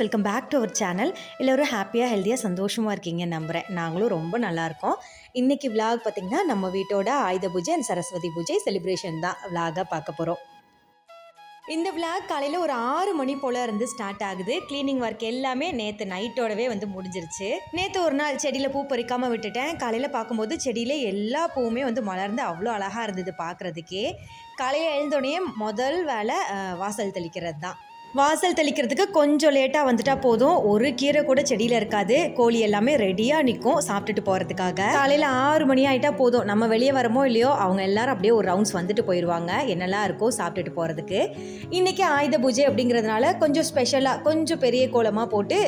Welcome back to our channel. எல்லோரும் ஹாப்பியாக ஹெல்த்தியாக சந்தோஷமாக இருக்கீங்கன்னு நம்புகிறேன். நாங்களும் ரொம்ப நல்லாயிருக்கோம். இன்றைக்கி விலாக் பார்த்திங்கன்னா நம்ம வீட்டோட ஆயுத பூஜை அண்ட் சரஸ்வதி பூஜை செலிப்ரேஷன் தான் விலாகாக பார்க்க போகிறோம். இந்த விலாக் காலையில் ஒரு 6 மணி போல் இருந்து ஸ்டார்ட் ஆகுது. க்ளீனிங் ஒர்க் எல்லாமே நேற்று நைட்டோடவே முடிஞ்சிருச்சு. நேற்று ஒரு நாள் செடியில் பூ பறிக்காமல் விட்டுட்டேன். காலையில் பார்க்கும்போது செடியில் எல்லா பூவுமே மலர்ந்து அவ்வளோ அழகாக இருந்தது பார்க்குறதுக்கே. காலையில் எழுந்தோடனே முதல் வேலை வாசல் தெளிக்கிறது தான். வாசல் தெளிக்கிறதுக்கு கொஞ்சம் லேட்டாக வந்துட்டால் போதும். ஒரு கீரை கூட செடியில் இருக்காது. கோழி எல்லாமே ரெடியாக நிற்கும் சாப்பிட்டுட்டு போகிறதுக்காக. காலையில் 6 மணி ஆகிட்டா போதும். நம்ம வெளியே வரமோ இல்லையோ அவங்க எல்லாரும் அப்படியே ஒரு ரவுண்ட்ஸ் வந்துட்டு போயிடுவாங்க. என்னெல்லாம் இருக்கோ சாப்பிட்டுட்டு போகிறதுக்கு. இன்றைக்கி ஆயுத பூஜை அப்படிங்கிறதுனால கொஞ்சம் ஸ்பெஷலாக கொஞ்சம் பெரிய கோலமாக போட்டு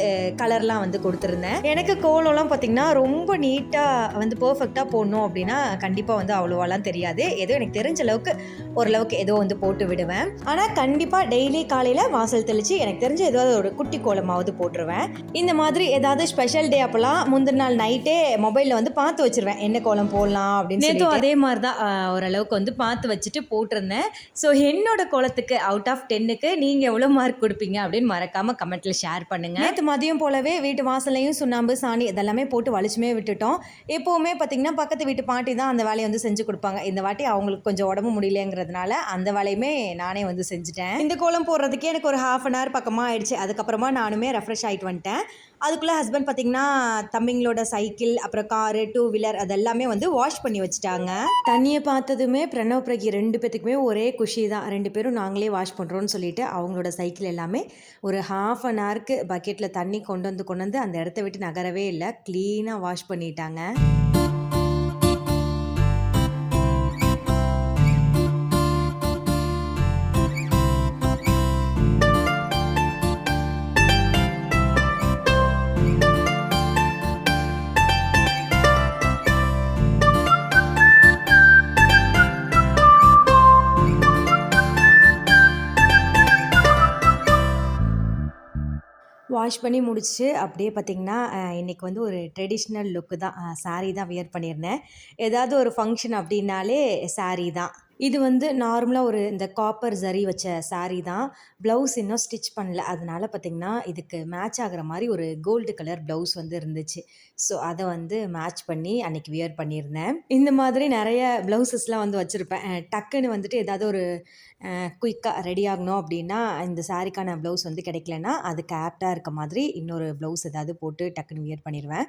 கலர்லாம் கொடுத்துருந்தேன். எனக்கு கோலம்லாம் பார்த்திங்கன்னா ரொம்ப நீட்டாக பர்ஃபெக்டாக போடணும் அப்படின்னா கண்டிப்பாக அவ்வளோவாலாம் தெரியாது. ஏதோ எனக்கு தெரிஞ்ச அளவுக்கு ஓரளவுக்கு ஏதோ போட்டு விடுவேன். ஆனால் கண்டிப்பாக டெய்லி காலையில் வாசல் தெளிச்சு எனக்கு தெரிஞ்ச ஏதாவது ஒரு குட்டி கோலமாவது போட்டுருவேன். இந்த மாதிரி ஏதாவது ஸ்பெஷல் டே அப்போலாம் முந்தின நாள் நைட்டே மொபைலில் பார்த்து வச்சிருவேன் என்ன கோலம் போடலாம் அப்படின்னு. நேற்றும் அதே மாதிரி தான் ஓரளவுக்கு பார்த்து வச்சுட்டு போட்டிருந்தேன். ஸோ என்னோட கோலத்துக்கு அவுட் ஆஃப் 10க்கு நீங்கள் எவ்வளோ மார்க் கொடுப்பீங்க அப்படின்னு மறக்காமல் கமெண்ட்டில் ஷேர் பண்ணுங்கள். நேற்று மதியம் போலவே வீட்டு வாசலையும் சுண்ணாம்பு சாணி இதெல்லாமே போட்டு வலிச்சுமே விட்டுட்டோம். எப்போவுமே பார்த்திங்கன்னா பக்கத்து வீட்டு பாட்டி தான் அந்த வேலையை செஞ்சு கொடுப்பாங்க. இந்த வாட்டி அவங்களுக்கு கொஞ்சம் உடம்பு முடியலங்கிறதுனால அந்த வேலையுமே நானே செஞ்சுட்டேன். இந்த கோலம் போடுறதுக்கே எனக்கு ஒரு ½ அன் ஹவர் பக்கமாக ஆயிடுச்சு. அதுக்கப்புறமா நானுமே ரெஃப்ரெஷ் ஆகிட்டு வந்துட்டேன். அதுக்குள்ளே ஹஸ்பண்ட் பார்த்திங்கன்னா தம்பிங்களோட சைக்கிள் அப்புறம் காரு 2 வீலர் அதெல்லாமே வாஷ் பண்ணி வச்சுட்டாங்க. தண்ணியை பார்த்ததுமே பிரணவ் பிரகி 2 பேத்துக்குமே ஒரே குஷி தான். 2 பேரும் நாங்களே வாஷ் பண்ணுறோன்னு சொல்லிட்டு அவங்களோட சைக்கிள் எல்லாமே ஒரு ½ அன் ஹவருக்கு பக்கெட்டில் தண்ணி கொண்டு வந்து அந்த இடத்த விட்டு நகரவே இல்லை. க்ளீனாக வாஷ் பண்ணிட்டாங்க. வாஷ் பண்ணி முடிச்சு அப்படியே பார்த்திங்கன்னா இன்றைக்கி ஒரு ட்ரெடிஷ்னல் லுக்கு தான். சாரீ தான் வியர் பண்ணியிருந்தேன். ஏதாவது ஒரு ஃபங்க்ஷன் அப்படின்னாலே சாரீ தான். இது நார்மலாக ஒரு இந்த காப்பர் ஜரி வச்ச சாரீ தான். ப்ளவுஸ் இன்னும் ஸ்டிச் பண்ணல. அதனால பார்த்திங்கன்னா இதுக்கு மேட்ச் ஆகிற மாதிரி ஒரு கோல்டு கலர் ப்ளவுஸ் இருந்துச்சு. ஸோ அதை மேட்ச் பண்ணி அன்றைக்கி வியர் பண்ணியிருந்தேன். இந்த மாதிரி நிறைய ப்ளவுசஸ்லாம் வச்சுருப்பேன். டக்குன்னு ஏதாவது ஒரு குயிக்காக ரெடி ஆகணும் அப்படின்னா இந்த சாரீக்கான ப்ளவுஸ் கிடைக்கலன்னா அதுக்கு ஆப்டாக இருக்க மாதிரி இன்னொரு ப்ளவுஸ் ஏதாவது போட்டு டக்குன்னு வியர் பண்ணிடுவேன்.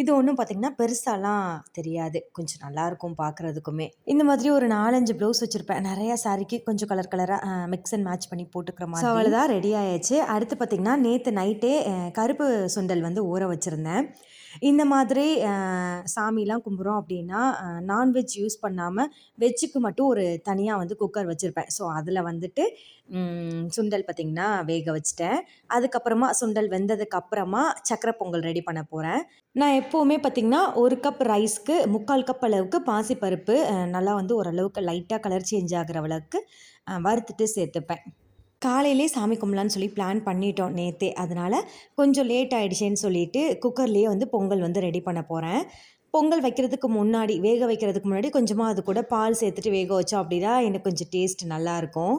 இது ஒன்றும் பார்த்திங்கன்னா பெருசாலாம் தெரியாது. கொஞ்சம் நல்லாயிருக்கும் பார்க்குறதுக்குமே. இந்த மாதிரி ஒரு 4-5 ப்ளவுஸ் வச்சுருப்பேன். நிறையா சாரிக்கு கொஞ்சம் கலர் கலராக மிக்ஸ் அண்ட் மேட்ச் பண்ணி போட்டுக்கிற மாதிரி. அவ்வளோதான் ரெடி ஆயாச்சு. அடுத்து பார்த்திங்கன்னா நேற்று நைட்டே கருப்பு சுண்டல் ஊற வச்சுருந்தேன். இந்த மாதிரி சாமிலாம் கும்பிட்றோம் அப்படின்னா நான்வெஜ் யூஸ் பண்ணாமல் வெஜ்ஜுக்கு மட்டும் ஒரு தனியாக குக்கர் வச்சுருப்பேன். ஸோ அதில் சுண்டல் பார்த்திங்கன்னா வேக வச்சுட்டேன். அதுக்கப்புறமா சுண்டல் வெந்ததுக்கப்புறமா சக்கரை பொங்கல் ரெடி பண்ண போகிறேன். நான் எப்போவுமே பார்த்திங்கன்னா 1 கப் ரைஸ்க்கு 3/4 கப் அளவுக்கு பாசிப்பருப்பு நல்லா ஓரளவுக்கு லைட்டாக கலர் சேஞ்ச் ஆகிற அளவுக்கு வறுத்துட்டு சேர்த்துப்பேன். காலையிலே சாமி கும்பலான்னு சொல்லி பிளான் பண்ணிட்டோம் நேற்றே. அதனால் கொஞ்சம் லேட் ஆகிடுச்சேன்னு சொல்லிட்டு குக்கர்லேயே பொங்கல் ரெடி பண்ண போகிறேன். பொங்கல் வைக்கிறதுக்கு முன்னாடி வேக வைக்கிறதுக்கு முன்னாடி கொஞ்சமாக அது கூட பால் சேர்த்துட்டு வேக வச்சோம் அப்படின்னா எனக்கு கொஞ்சம் டேஸ்ட் நல்லாயிருக்கும்.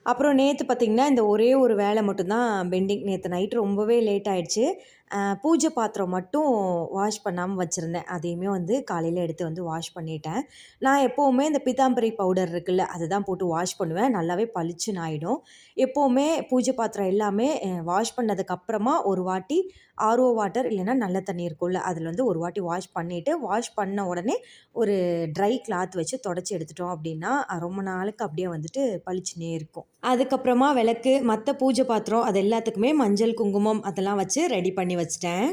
அப்புறம் நேற்று பார்த்திங்கன்னா இந்த ஒரே ஒரு வேலை மட்டும்தான் பெண்டிங். நேற்று நைட்டு ரொம்பவே லேட் ஆகிடுச்சு. பூஜை பாத்திரம் மட்டும் வாஷ் பண்ணாமல் வச்சுருந்தேன். அதையுமே காலையில் எடுத்து வாஷ் பண்ணிட்டேன். நான் எப்போவுமே இந்த பீதாம்பரி பவுடர் இருக்குல்ல அதை தான் போட்டு வாஷ் பண்ணுவேன். நல்லாவே பளிச்சுன்னு ஆகிடும். எப்போவுமே பூஜை பாத்திரம் எல்லாமே வாஷ் பண்ணதுக்கப்புறமா ஒரு வாட்டி ஆர்ஓ வாட்டர் இல்லைன்னா நல்ல தண்ணி இருக்கும்ல அதில் ஒரு வாட்டி வாஷ் பண்ணிவிட்டு வாஷ் பண்ண உடனே ஒரு ட்ரை கிளாத் வச்சு தொடச்சி எடுத்துட்டோம் அப்படின்னா ரொம்ப நாளுக்கு அப்படியே பளிச்சுனே இருக்கும். அதுக்கப்புறமா விளக்கு மற்ற பூஜை பாத்திரம் அது எல்லாத்துக்குமே மஞ்சள் குங்குமம் அதெல்லாம் வச்சு ரெடி பண்ணி வச்சிட்டேன்.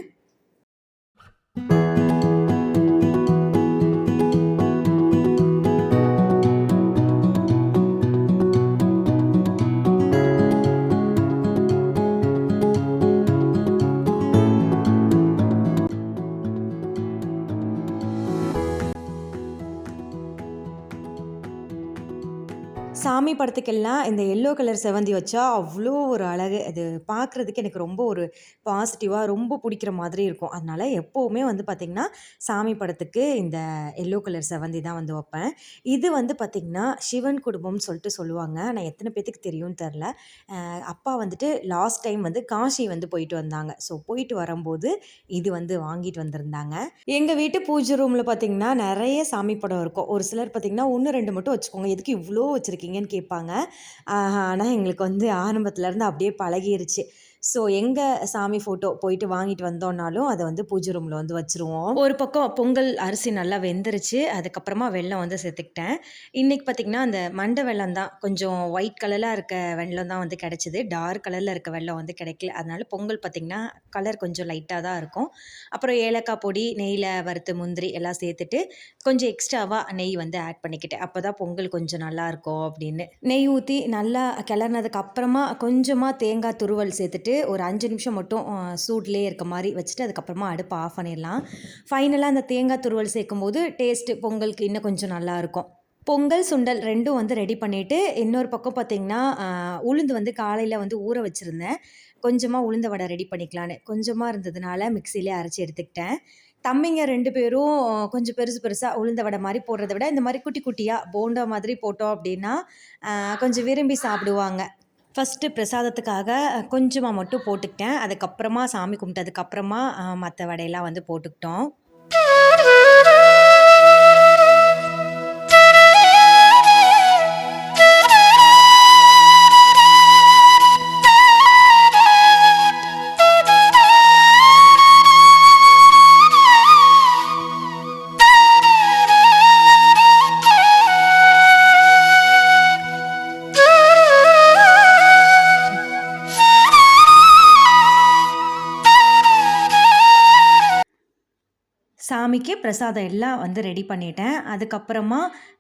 சாமி சாமி படத்துக்கெல்லாம் இந்த எல்லோ கலர் செவந்தி வச்சா அவ்வளோ ஒரு அழகு. அது பார்க்குறதுக்கு எனக்கு ரொம்ப ஒரு பாசிட்டிவா ரொம்ப பிடிக்கிற மாதிரி இருக்கும். அதனால எப்பவுமே வந்து பார்த்திங்கன்னா, சாமி படத்துக்கு இந்த எல்லோ கலர் செவந்தி தான் வந்து வைப்பேன். இது வந்து பார்த்திங்கன்னா, சிவன் குடும்பம்னு சொல்லிட்டு சொல்லுவாங்க. ஆனா எத்தன பேத்துக்கு தெரியும்னு தெரில. அப்பா வந்துட்டு லாஸ்ட் டைம் வந்து காசி வந்து போயிட்டு வந்தாங்க. ஸோ போயிட்டு வரும்போது இது வந்து வாங்கிட்டு வந்திருந்தாங்க. எங்க வீட்டு பூஜை ரூம்ல பார்த்தீங்கன்னா, நெறைய சாமி படம் இருக்கும். ஒரு சிலர் பார்த்தீங்கன்னா, 1, 2 மட்டும் வச்சுக்கோங்க. எதுக்கு இவ்ளோ வச்சிருக்கீங்கன்னு கேட்பாங்க. ஆனா எங்களுக்கு வந்து ஆரம்பத்துலருந்து அப்படியே பழகிருச்சு. ஸோ எங்க சாமி ஃபோட்டோ போயிட்டு வாங்கிட்டு வந்தோம்னாலும், அத வந்து பூஜை ரூம்ல வந்து வச்சுருவோம். ஒரு பக்கம் பொங்கல் அரிசி நல்லா வெந்துருச்சு. அதுக்கப்புறமா வெல்லம் வந்து சேர்த்துக்கிட்டேன். இன்னைக்கு பார்த்தீங்கன்னா, அந்த மண்டை வெல்லம் தான் கொஞ்சம் ஒயிட் கலர்ல இருக்க வெல்லம் தான் வந்து கிடைச்சது. டார்க் கலர்ல இருக்க வெல்லம் வந்து கிடைக்கல. அதனால பொங்கல் பார்த்தீங்கன்னா, கலர் கொஞ்சம் லைட்டா தான் இருக்கும். அப்புறம் ஏலக்காய் பொடி, நெய்யில வறுத்த முந்திரி எல்லாம் சேர்த்துட்டு, கொஞ்சம் எக்ஸ்ட்ராவா நெய் வந்து ஆட் பண்ணிக்கிட்டேன். அப்பதான் பொங்கல் கொஞ்சம் நல்லாயிருக்கும் அப்படின்னு. நெய் ஊத்தி நல்லா கிளறுனதுக்கு அப்புறமா கொஞ்சமா தேங்காய் துருவல் சேர்த்துட்டு, ஒரு 5 நிமிஷம் மட்டும் சூட்லயே இருக்க மாரி வச்சுட்டு, அதுக்கப்புறமா அடுப்ப ஆஃப் பண்ணிடலாம். ஃபைனலா அந்த தேங்காய் துருவல் சேர்க்கும்போது டேஸ்ட்டு பொங்கலுக்கு இன்னும் கொஞ்சம் நல்லாயிருக்கும். பொங்கல், சுண்டல் 2ம் வந்து ரெடி பண்ணிட்டு, இன்னொரு பக்கம் பார்த்தீங்கன்னா, உளுந்து வந்து காலையில வந்து ஊற வச்சிருந்தேன். கொஞ்சமா உளுந்த வடை ரெடி பண்ணிக்கலான்னு. கொஞ்சமா இருந்ததுனால மிக்ஸியிலே அரைச்சு எடுத்துக்கிட்டேன். தம்பிங்க 2 பேரும் கொஞ்சம் பெருசு பெருசா உளுந்த வடை மாரி போடுறத விட, இந்த மாரி குட்டி குட்டியா போண்டா மாதிரி போட்டோம் அப்டின்னா, கொஞ்சம் விரும்பி சாப்பிடுவாங்க. ஃபர்ஸ்ட்டு பிரசாதத்துக்காக கொஞ்சமா மட்டும் போட்டுக்கிட்டேன். அதுக்கப்புறமா சாமி கும்பிட்டதுக்கப்புறமா மத்த வடையெல்லாம் வந்து போட்டுக்கிட்டோம். சாமிக்கு பிரசாதம் எல்லாம் வந்து ரெடி பண்ணிட்டேன். அதுக்கப்புறமா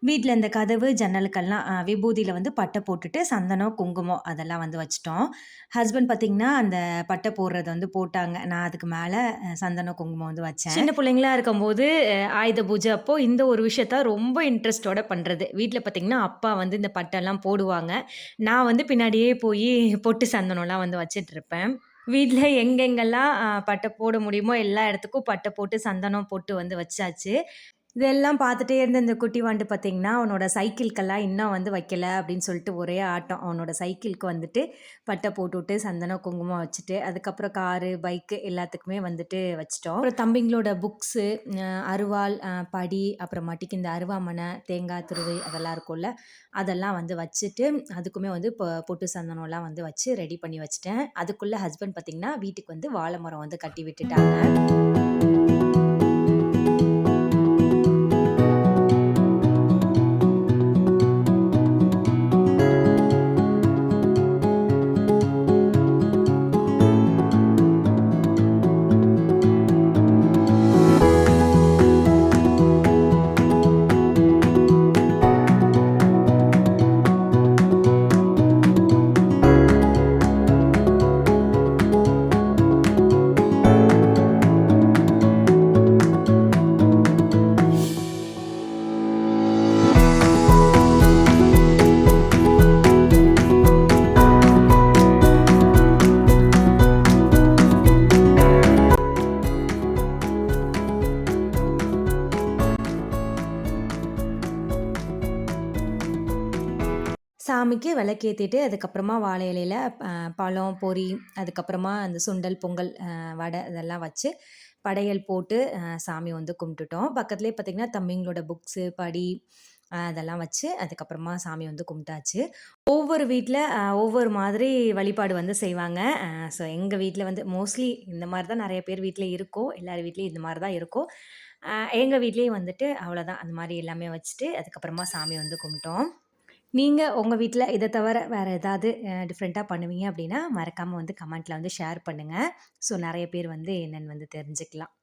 வீட்ல இந்த கதவு, ஜன்னலுக்கெல்லாம் விபூதியில வந்து பட்டை போட்டுட்டு, சந்தனம், குங்குமம் அதெல்லாம் வந்து வச்சுட்டோம். ஹஸ்பண்ட் பார்த்தீங்கன்னா, அந்த பட்டை போடுறது வந்து போட்டாங்க. நான் அதுக்கு மேல சந்தனம், குங்குமம் வந்து வச்சேன். சின்ன பிள்ளைங்களா இருக்கும்போது ஆயுத பூஜை அப்போ இந்த ஒரு விஷயத்த ரொம்ப இன்ட்ரெஸ்ட்டோட பண்றது. வீட்ல பார்த்தீங்கன்னா, அப்பா வந்து இந்த பட்டெல்லாம் போடுவாங்க. நான் வந்து பின்னாடியே போயி பொட்டு, சந்தனம்லாம் வந்து வச்சுட்ருப்பேன். வீட்ல எங்கெங்கெல்லாம் பட்டை போட முடியுமோ எல்லா இடத்துக்கும் பட்டை போட்டு, சந்தனம் போட்டு வந்து வச்சாச்சு. இதெல்லாம் பார்த்துட்டே இருந்த இந்த குட்டி வாண்டு பார்த்தீங்கன்னா, அவனோட சைக்கிள்கெல்லாம் இன்னும் வந்து வைக்கல அப்படின்னு சொல்லிட்டு ஒரே ஆட்டம். அவனோட சைக்கிள்க்கு வந்துட்டு பட்டை போட்டுவிட்டு, சந்தனம், குங்குமம் வச்சுட்டு, அதுக்கப்புறம் காரு, பைக்கு எல்லாத்துக்குமே வந்துட்டு வச்சுட்டோம். அப்புறம் தம்பிங்களோட புக்ஸு, அருவாள், படி, அப்புறமாட்டிக்கு இந்த அருவாமனை, தேங்காய் துருவி அதெல்லாம் இருக்கும்ல, அதெல்லாம் வந்து வச்சுட்டு, அதுக்குமே வந்து பொட்டு சந்தனம்லாம் வந்து வச்சு ரெடி பண்ணி வச்சுட்டேன். அதுக்குள்ள ஹஸ்பண்ட் பார்த்தீங்கன்னா, வீட்டுக்கு வந்து வாழை மரம் வந்து கட்டி விட்டுட்டாங்க. சாமிக்கு விளக்கேத்திட்டு, அதுக்கப்புறமா வாழை இலையில பழம், பொரி, அதுக்கப்புறமா அந்த சுண்டல், பொங்கல், வடை இதெல்லாம் வச்சு படையல் போட்டு சாமி வந்து கும்பிட்டுட்டோம். பக்கத்துலேயே பார்த்தீங்கன்னா, தம்பிங்களோட புக்ஸு, படி அதெல்லாம் வச்சு அதுக்கப்புறமா சாமி வந்து கும்பிட்டாச்சு. ஒவ்வொரு வீட்ல ஒவ்வொரு மாதிரி வழிபாடு வந்து செய்வாங்க. ஸோ எங்க வீட்ல வந்து மோஸ்ட்லி இந்த மாரி தான் நெறைய பேர் வீட்ல இருக்கும். எல்லார் வீட்லயும் இந்த மாரி தான் இருக்கும். எங்க வீட்லயும் வந்துட்டு அவ்வளோதான். அந்த மாரி எல்லாமே வச்சுட்டு, அதுக்கப்புறமா சாமி வந்து கும்பிட்டோம். நீங்க உங்க வீட்ல இத தவிர வேற ஏதாவது டிஃப்ரெண்ட்டா பண்ணுவீங்க அப்டின்னா, மறக்காம வந்து கமெண்ட்ல வந்து ஷேர் பண்ணுங்க. ஸோ நெறைய பேர் வந்து என்னன்னு வந்து தெரிஞ்சுக்கலாம்.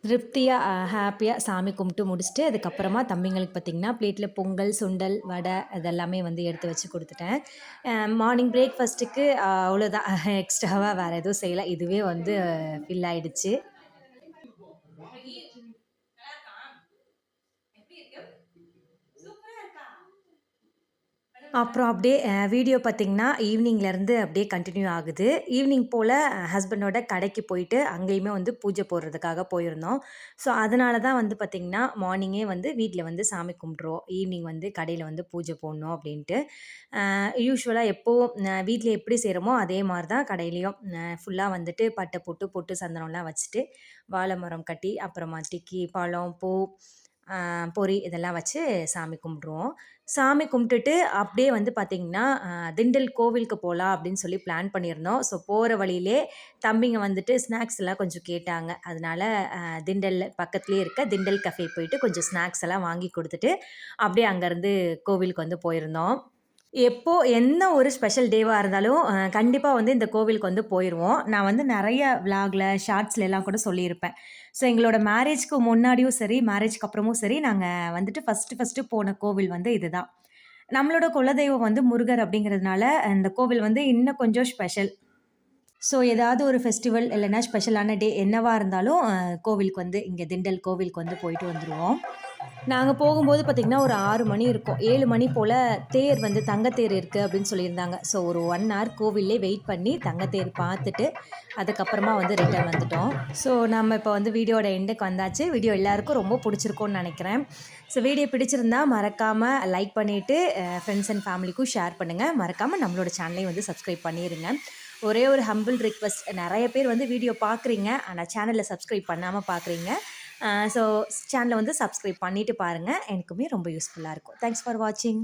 திருப்தியாக ஹாப்பியாக சாமி கும்பிட்டு முடிச்சுட்டு அதுக்கப்புறமா தம்பிங்களுக்கு பார்த்திங்கன்னா பிளேட்டில் பொங்கல் சுண்டல் வடை இதெல்லாமே வந்து எடுத்து வச்சு கொடுத்துட்டேன். மார்னிங் பிரேக்ஃபாஸ்ட்டுக்கு அவ்வளோதான், எக்ஸ்ட்ராவாக வேறு எதுவும் செய்யலை. இதுவே வந்து ஃபில் ஆயிடுச்சு. அப்புறம் அப்படியே வீடியோ பார்த்திங்கன்னா ஈவினிங்லேருந்து அப்படியே கண்டினியூ ஆகுது. ஈவினிங் போல் ஹஸ்பண்டோட கடைக்கு போயிட்டு அங்கேயுமே வந்து பூஜை போடுறதுக்காக போயிருந்தோம். ஸோ அதனால தான் வந்து பார்த்திங்கன்னா மார்னிங்கே வந்து வீட்டில் வந்து சாமி கும்பிட்ருவோம். ஈவினிங் வந்து கடையில் வந்து பூஜை போடணும் அப்படின்ட்டு. யூசுவலாக எப்போவும் வீட்டில் எப்படி செய்கிறோமோ அதே மாதிரி தான் கடையிலையும் ஃபுல்லாக வந்துட்டு பட்டை போட்டு பொட்டு சந்தனம்லாம் வச்சுட்டு வாழை மரம் கட்டி அப்புறமாட்டிக்கு பழம் பூ பொரி இதெல்லாம் வச்சு சாமி கும்பிட்ருவோம். சாமி கும்பிட்டுட்டு அப்படியே வந்து பார்த்திங்கன்னா திண்டல் கோவிலுக்கு போகலாம் அப்படின்னு சொல்லி பிளான் பண்ணியிருந்தோம். ஸோ போகிற வழியிலே தம்பிங்க வந்துட்டு ஸ்நாக்ஸ் எல்லாம் கொஞ்சம் கேட்டாங்க. அதனால திண்டல் பக்கத்துலேயே இருக்க திண்டல் கஃபே போயிட்டு கொஞ்சம் ஸ்நாக்ஸ் எல்லாம் வாங்கி கொடுத்துட்டு அப்படியே அங்கேருந்து கோவிலுக்கு வந்து போயிருந்தோம். எப்போ என்ன ஒரு ஸ்பெஷல் டேவா இருந்தாலும் கண்டிப்பா வந்து இந்த கோவிலுக்கு வந்து போயிருவோம். நான் வந்து நெறைய விளாக்ல, ஷார்ட்ஸ்லலாம் கூட சொல்லியிருப்பேன். ஸோ எங்களோட மேரேஜ்க்கு முன்னாடியும் சரி, மேரேஜ்க்கு அப்புறமும் சரி, நாங்க வந்துட்டு ஃபர்ஸ்ட்டு போன கோவில் வந்து இதுதான். நம்மளோட குலதெய்வம் வந்து முருகர் அப்படிங்கிறதுனால, இந்த கோவில் வந்து இன்னும் கொஞ்சம் ஸ்பெஷல். ஸோ ஏதாவது ஒரு ஃபெஸ்டிவல் இல்லைன்னா ஸ்பெஷலான டே என்னவா இருந்தாலும் கோவிலுக்கு வந்து இங்க திண்டல் கோவிலுக்கு வந்து போயிட்டு வந்துருவோம். நாங்க போகும்போது பார்த்தீங்கன்னா, ஒரு 6 மணி இருக்கும். 7 மணி போல தேர் வந்து தங்கத்தேர் இருக்கு அப்படின்னு சொல்லியிருந்தாங்க. ஸோ ஒரு 1 ஹவர் கோவில்லே வெயிட் பண்ணி தங்கத்தேர் பார்த்துட்டு, அதுக்கப்புறமா வந்து ரிட்டர்ன் வந்துட்டோம். ஸோ நம்ம இப்போ வந்து வீடியோட எண்டுக்கு வந்தாச்சு. வீடியோ எல்லாருக்கும் ரொம்ப பிடிச்சிருக்கும்னு நெனைக்கிறேன். ஸோ வீடியோ பிடிச்சிருந்தா மறக்காம லைக் பண்ணிட்டு, ஃப்ரெண்ட்ஸ் அண்ட் ஃபேமிலிக்கும் ஷேர் பண்ணுங்க. மறக்காம நம்மளோட சேனலையும் வந்து சப்ஸ்கிரைப் பண்ணிருங்க. ஒரே ஒரு ஹம்பிள் ரிக்வெஸ்ட், நெறைய பேர் வந்து வீடியோ பார்க்குறீங்க. ஆனா சேனல சப்ஸ்கிரைப் பண்ணாம பார்க்குறீங்க. ஸோ சேனலை வந்து சப்ஸ்கிரைப் பண்ணிவிட்டு பாருங்கள். எனக்குமே ரொம்ப யூஸ்ஃபுல்லாக இருக்கும். தேங்க்ஸ் ஃபார் வாட்சிங்.